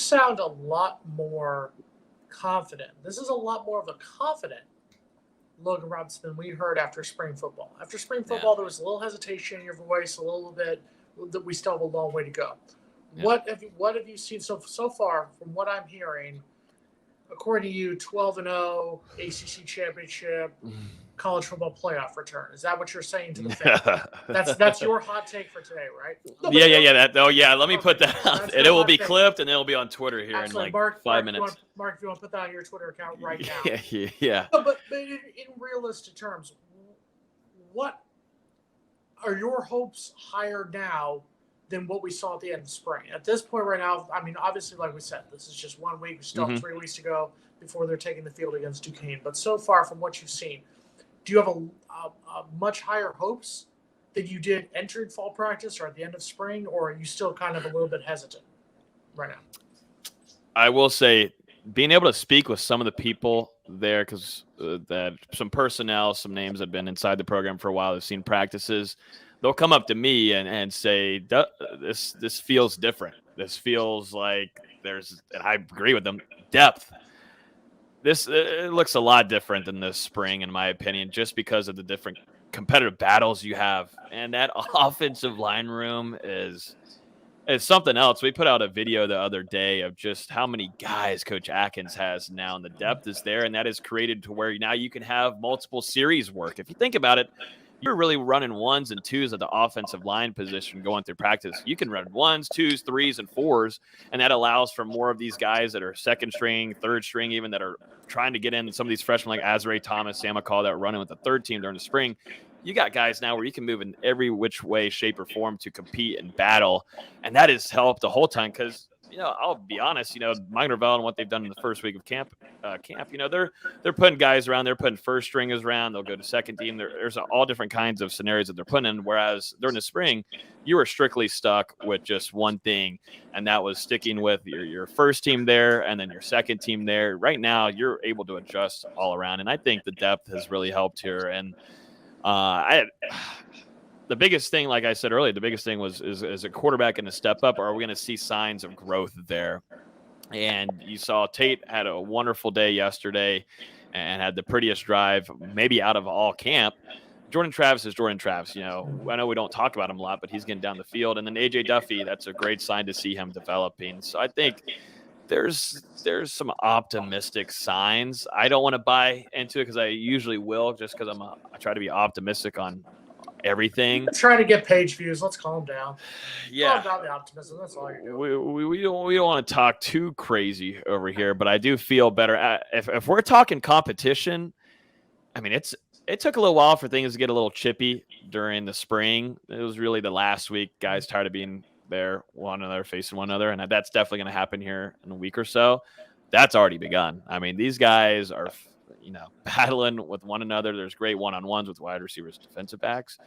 sound a lot more confident. This is a lot more of a confident Logan Robinson than we heard after spring football. After spring football, there was a little hesitation in your voice, a little bit that we still have a long way to go. Yeah. What have you seen so far from what I'm hearing? According to you, 12-0, ACC championship, college football playoff return. Is that what you're saying to the fans? That's your hot take for today, right? No, yeah. Let me put that out, and it will be clipped, and it will be on Twitter here in like Mark, 5 minutes. Mark, if you want to put that on your Twitter account right now. Yeah. No, but in realistic terms, what are your hopes higher now than what we saw at the end of spring? At this point right now, I mean, obviously, like we said, this is just 1 week. We still have 3 weeks to go before they're taking the field against Duquesne. But so far from what you've seen, do you have a much higher hopes than you did entering fall practice or at the end of spring, or are you still kind of a little bit hesitant right now? I will say being able to speak with some of the people there, because that some personnel, some names that have been inside the program for a while, have seen practices, they'll come up to me and say, this feels different. This feels like there's, and I agree with them, depth. It looks a lot different than this spring, in my opinion, just because of the different competitive battles you have. And that offensive line room is something else. We put out a video the other day of just how many guys Coach Atkins has now, and the depth is there, and that is created to where now you can have multiple series work. If you think about it, you're really running ones and twos at the offensive line position going through practice. You can run ones, twos, threes, and fours, and that allows for more of these guys that are second string, third string, even that are trying to get in. Some of these freshmen like Azrae Thomas, Sam McCall, that are running with the third team during the spring. You got guys now where you can move in every which way, shape, or form to compete and battle, and that has helped the whole time because, I'll be honest, Mike Norvell and what they've done in the first week of camp, they're putting guys around. They're putting first stringers around. They'll go to second team. There's all different kinds of scenarios that they're putting in, whereas during the spring, you were strictly stuck with just one thing, and that was sticking with your first team there and then your second team there. Right now, you're able to adjust all around, and I think the depth has really helped here. And the biggest thing, like I said earlier, the biggest thing was is a quarterback going to step up, or are we going to see signs of growth there? And you saw Tate had a wonderful day yesterday and had the prettiest drive maybe out of all camp. Jordan Travis is Jordan Travis. I know we don't talk about him a lot, but he's getting down the field. And then A.J. Duffy, that's a great sign to see him developing. So I think there's some optimistic signs. I don't want to buy into it because I usually will, just because I try to be optimistic on everything. Trying to get page views. Let's calm down. Yeah, calm down the optimism. That's all you're doing. We don't want to talk too crazy over here, but I do feel better. If we're talking competition, I mean it took a little while for things to get a little chippy during the spring. It was really the last week. Guys tired of being there, one another facing one another, and that's definitely going to happen here in a week or so. That's already begun. I mean, these guys are battling with one another. There's great one-on-ones with wide receivers, defensive backs.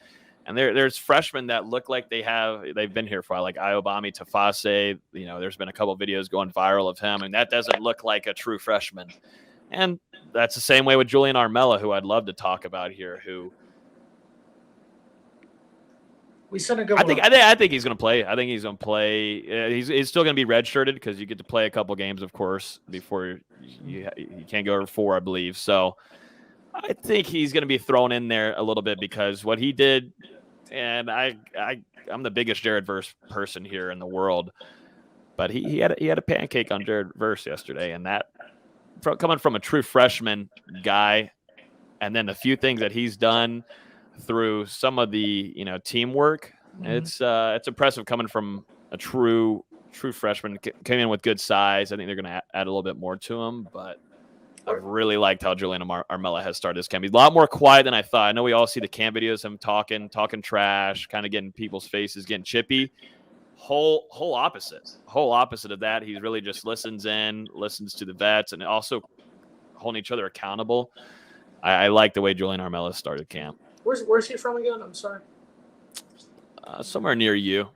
And there's freshmen that look like they've been here for a while, like Ayobami Tafase. There's been a couple of videos going viral of him, and that doesn't look like a true freshman. And that's the same way with Julian Armella, who I'd love to talk about here, who we sent a good I think he's going to play. I think he's going to play. He's still going to be redshirted because you get to play a couple games, of course, before you can't go over 4, I believe. So I think he's going to be thrown in there a little bit because what he did, and I'm the biggest Jared Verse person here in the world, but he had a pancake on Jared Verse yesterday, and that coming from a true freshman guy, and then the few things that he's done through some of the teamwork, it's impressive coming from a true freshman. Came in with good size. I think they're going to add a little bit more to him, but I've really liked how Julian Armella has started this camp. He's a lot more quiet than I thought. I know we all see the camp videos of him talking trash, kind of getting people's faces, getting chippy. Whole opposite of that. He really just listens to the vets, and also holding each other accountable. I like the way Julian Armella started camp. Where's he from again? I'm sorry. Somewhere near you.